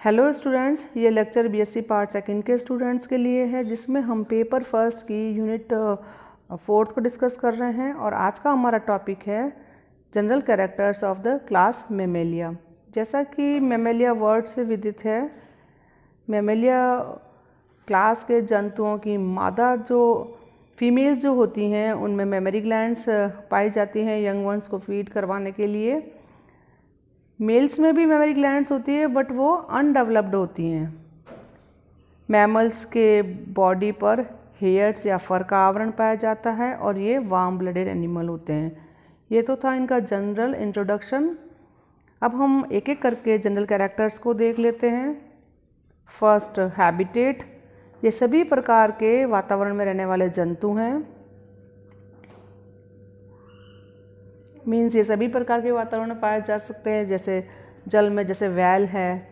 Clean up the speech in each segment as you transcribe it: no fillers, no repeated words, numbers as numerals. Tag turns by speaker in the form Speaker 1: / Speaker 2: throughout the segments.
Speaker 1: Hello students, ये lecture BSc part second के students के लिए है जिसमें हम पेपर फर्स्ट की यूनिट फोर्थ को डिस्कस कर रहे हैं। और आज का हमारा टॉपिक है general characters of the class Mammalia. जैसा कि मेमेलिया वर्ड से विदित है, मेमेलिया क्लास के जंतुओं की मादा जो फीमेल्स जो होती हैं उनमें मेमरी ग्लैंड्स पाई जाती हैं यंग वंस को फीड करवाने के लिए। मेल्स में भी मेमरी ग्लैंड्स होती है बट वो अनडेवलप्ड होती हैं। मैमल्स के बॉडी पर हेयर्स या फर का आवरण पाया जाता है और ये वार्म ब्लडेड एनिमल होते हैं। ये तो था इनका जनरल इंट्रोडक्शन। अब हम एक एक करके जनरल कैरेक्टर्स को देख लेते हैं। First, habitat. ये सभी प्रकार के वातावरण में रहने वाले जंतु हैं। मीन्स ये सभी प्रकार के वातावरण में पाए जा सकते हैं, जैसे जल में जैसे वैल है,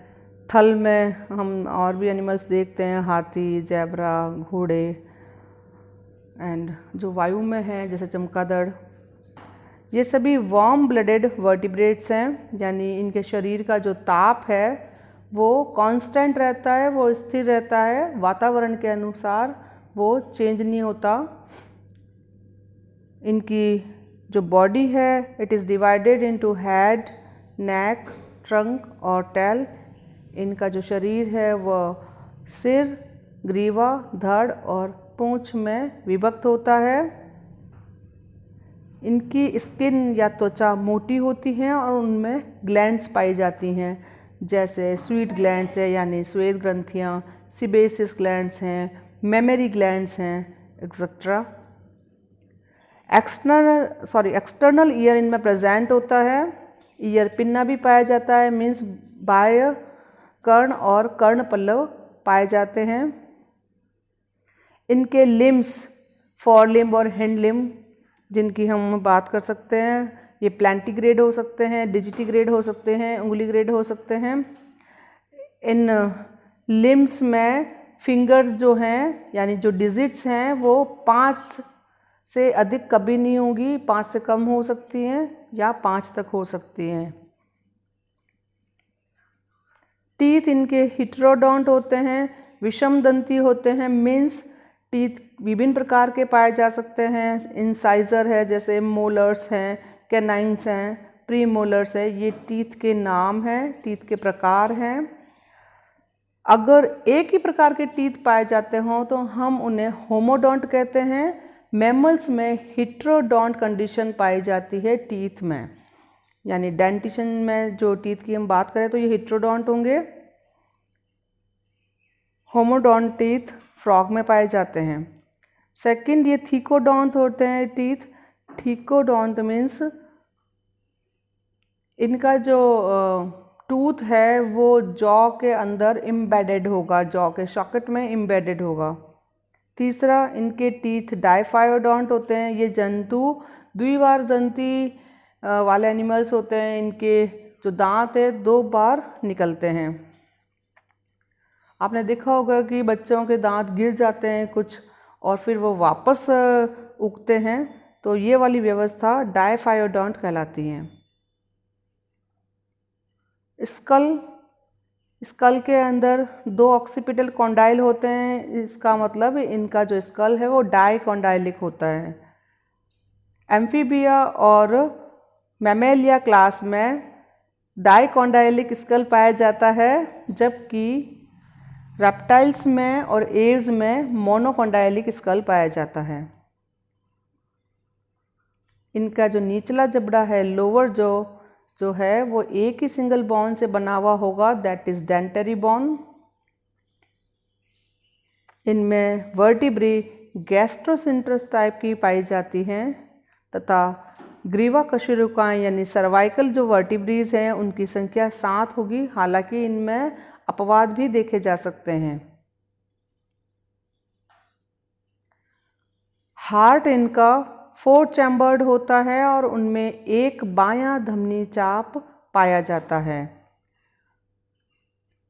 Speaker 1: थल में हम और भी एनिमल्स देखते हैं, हाथी, जैबरा, घोड़े, एंड जो वायु में है जैसे चमगादड़। ये सभी वार्म ब्लडेड वर्टिब्रेट्स हैं, यानी इनके शरीर का जो ताप है वो कांस्टेंट रहता है, वो स्थिर रहता है, वातावरण के अनुसार वो चेंज नहीं होता। इनकी जो बॉडी है it is divided into head, neck, trunk और टेल। इनका जो शरीर है वह सिर, ग्रीवा, धड़ और पूंछ में विभक्त होता है। इनकी स्किन या त्वचा मोटी होती हैं और उनमें ग्लैंड्स पाई जाती हैं, जैसे स्वीट ग्लैंड्स है यानी श्वेत ग्रंथियाँ, सिबेसिस ग्लैंड्स हैं, मेमरी ग्लैंड्स हैं, एक्सेट्रा। एक्सटर्नल ईयर इनमें प्रेजेंट होता है। ईयर पिन्ना भी पाया जाता है, मीन्स बाह्य कर्ण और कर्ण पल्लव पाए जाते हैं। इनके लिम्स, फोर लिम्ब और हिंड लिम्ब, जिनकी हम बात कर सकते हैं, ये प्लांटिग्रेड हो सकते हैं, डिजिटिग्रेड हो सकते हैं, उंगलीग्रेड हो सकते हैं। इन लिम्स में फिंगर्स जो हैं यानी जो डिजिट्स हैं वो 5 से अधिक कभी नहीं होगी, 5 से कम हो सकती हैं या 5 तक हो सकती हैं। टीथ इनके हिट्रोडोंट होते हैं, विषमदंती होते हैं, मीन्स टीथ विभिन्न प्रकार के पाए जा सकते हैं। इंसाइजर है, जैसे मोलर्स हैं, कैनाइन्स हैं, प्री मोलर्स है, ये टीथ के नाम हैं, टीथ के प्रकार हैं। अगर एक ही प्रकार के टीथ पाए जाते हों तो हम उन्हें होमोडोंट कहते हैं। मैमल्स में हिट्रोडोंट कंडीशन पाई जाती है टीथ में, यानी डेंटिशन में जो टीथ की हम बात करें तो ये हिट्रोडोंट होंगे। होमोडोंट टीथ फ्रॉग में पाए जाते हैं। सेकंड, ये थीकोडोंट होते हैं टीथ। थीकोडोंट मीन्स इनका जो टूथ है वो जॉ के अंदर एम्बेडेड होगा, जॉ के सॉकेट में एम्बेडेड होगा। तीसरा, इनके टीथ डाइफायोडोंट होते हैं। ये जंतु द्विबार दंती वाले एनिमल्स होते हैं। इनके जो दांत है 2 बार निकलते हैं। आपने देखा होगा कि बच्चों के दांत गिर जाते हैं कुछ और फिर वो वापस उगते हैं, तो ये वाली व्यवस्था डाइफायोडोंट कहलाती है। स्कल के अंदर 2 ऑक्सीपिटल कॉन्डाइल होते हैं, इसका मतलब इनका जो स्कल है वो डाइकॉन्डाइलिक होता है। एम्फीबिया और मैमेलिया क्लास में डाइकॉन्डाइलिक स्कल पाया जाता है, जबकि रेप्टाइल्स में और एव्स में मोनोकॉन्डाइलिक स्कल पाया जाता है। इनका जो निचला जबड़ा है, लोअर जो है वो एक ही सिंगल बोन से बना हुआ होगा, दैट इज डेंटरी बोन। इनमें वर्टिब्री गैस्ट्रोसिंट्रस टाइप की पाई जाती हैं तथा ग्रीवा कशेरुकाएं यानी सर्वाइकल जो वर्टिब्रीज हैं उनकी संख्या 7 होगी। हालांकि इनमें अपवाद भी देखे जा सकते हैं। हार्ट इनका 4 चैम्बर्ड होता है और उनमें एक बायां धमनी चाप पाया जाता है।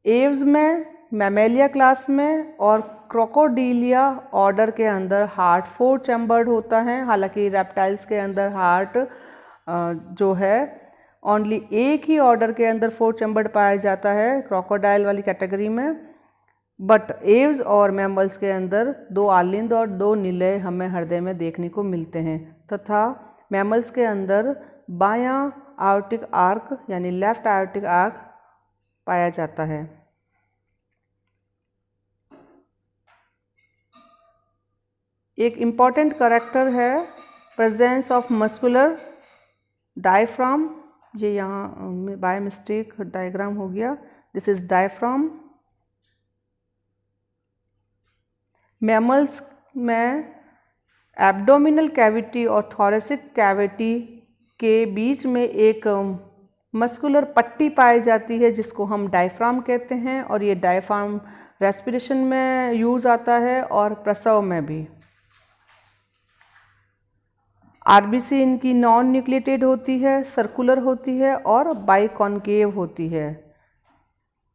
Speaker 1: एव्स में, मैमेलिया क्लास में और क्रोकोडीलिया ऑर्डर के अंदर हार्ट 4 चैम्बर्ड होता है। हालांकि रेप्टाइल्स के अंदर हार्ट जो है ओनली एक ही ऑर्डर के अंदर 4 चैम्बर्ड पाया जाता है क्रोकोडाइल वाली कैटेगरी में, बट एव्स और मैमल्स के अंदर 2 आलिंद और 2 निलय हमें हृदय में देखने को मिलते हैं, तथा मैमल्स के अंदर बायां आयोटिक आर्क यानी लेफ्ट आयोटिक आर्क पाया जाता है। एक इम्पॉर्टेंट कैरेक्टर है प्रेजेंस ऑफ मस्कुलर डायफ्राम। ये यहाँ बाय मिस्टेक डायग्राम हो गया, दिस इज डायफ्राम। मैमल्स में एब्डोमिनल कैविटी और थोरेसिक कैविटी के बीच में एक मस्कुलर पट्टी पाई जाती है जिसको हम डायफ्राम कहते हैं, और ये डायफ्राम रेस्पिरेशन में यूज़ आता है और प्रसव में भी। आरबीसी इनकी नॉन न्यूक्लिएटेड होती है, सर्कुलर होती है और बाइकॉन्केव होती है,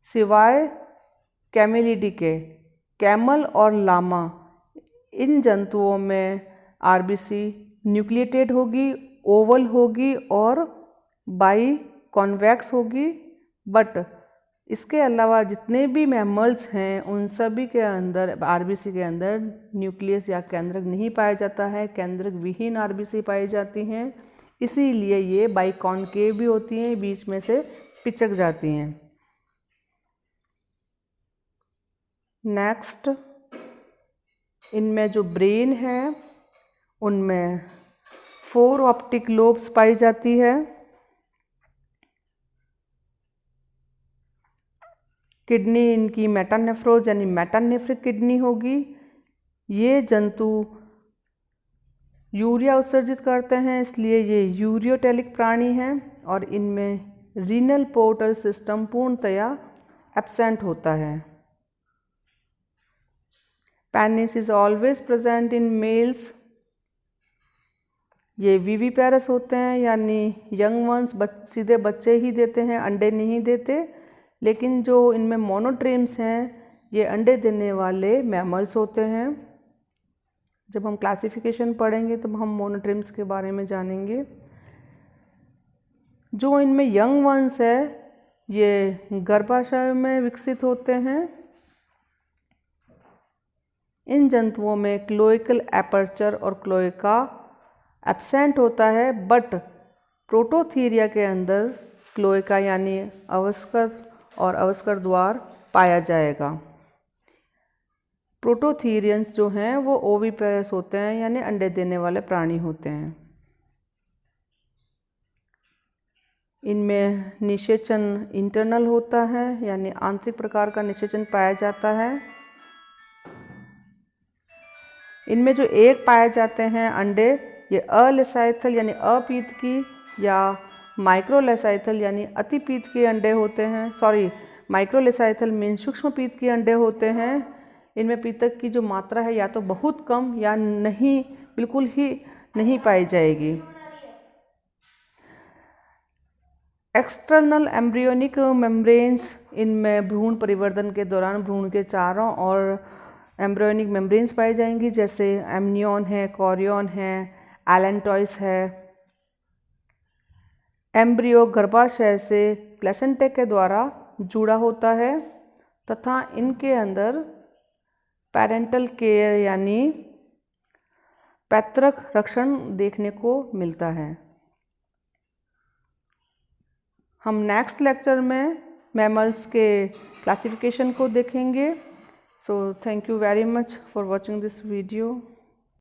Speaker 1: सिवाय कैमेलिडी के। कैमल और लामा इन जंतुओं में आरबीसी न्यूक्लिएटेड होगी, ओवल होगी और बाई कॉन्वेक्स होगी, बट इसके अलावा जितने भी मैमल्स हैं उन सभी के अंदर आरबीसी के अंदर न्यूक्लियस या केंद्रक नहीं पाया जाता है, केंद्रक विहीन आरबीसी पाई जाती हैं, इसीलिए ये बाइकॉन्केव भी होती हैं, बीच में से पिचक जाती हैं। नेक्स्ट, इनमें जो ब्रेन है उनमें 4 ऑप्टिक लोब्स पाई जाती है। किडनी इनकी मेटानेफ्रोज यानी मेटानेफ्रिक किडनी होगी। ये जंतु यूरिया उत्सर्जित करते हैं, इसलिए ये यूरियोटेलिक प्राणी हैं, और इनमें रीनल पोर्टल सिस्टम पूर्णतया एब्सेंट होता है। Penis is always present in males. ये विविपेरस होते हैं, यानी यंग वंस सीधे बच्चे ही देते हैं, अंडे नहीं देते, लेकिन जो इनमें मोनोट्रीम्स हैं ये अंडे देने वाले मैमल्स होते हैं। जब हम क्लासिफिकेशन पढ़ेंगे तब हम मोनोट्रीम्स के बारे में जानेंगे। जो इनमें यंग वंस है ये गर्भाशय में विकसित होते हैं। इन जंतुओं में क्लोइकल एपर्चर और क्लोएका एब्सेंट होता है, बट प्रोटोथीरिया के अंदर क्लोएका यानी अवस्कर और अवस्कर द्वार पाया जाएगा। प्रोटोथीरियंस जो हैं वो ओविपेरस होते हैं, यानी अंडे देने वाले प्राणी होते हैं। इनमें निषेचन इंटरनल होता है, यानी आंतरिक प्रकार का निषेचन पाया जाता है। इनमें जो एक पाए जाते हैं अंडे, ये अलेसाइथल यानी अपीतकी या माइक्रोलेसाइथल यानी अतिपीतकी अंडे होते हैं। सॉरी, माइक्रोलेसाइथल मीन सूक्ष्म पीत के अंडे होते हैं। इनमें पीतक की जो मात्रा है या तो बहुत कम या नहीं, बिल्कुल ही नहीं पाई जाएगी। एक्सटर्नल एम्ब्रियोनिक मेम्ब्रेन्स, इनमें भ्रूण परिवर्तन के दौरान भ्रूण के चारों और एम्ब्रियोनिक मेम्ब्रेन्स पाई जाएंगी, जैसे एमनियन है, कोरियन है, एलेंटॉइस है। एम्ब्रियो गर्भाशय से प्लेसेंटा के द्वारा जुड़ा होता है, तथा इनके अंदर पेरेंटल केयर यानी पैतृक रक्षण देखने को मिलता है। हम नेक्स्ट लेक्चर में मैमल्स के क्लासिफिकेशन को देखेंगे। So thank you very much for watching this video.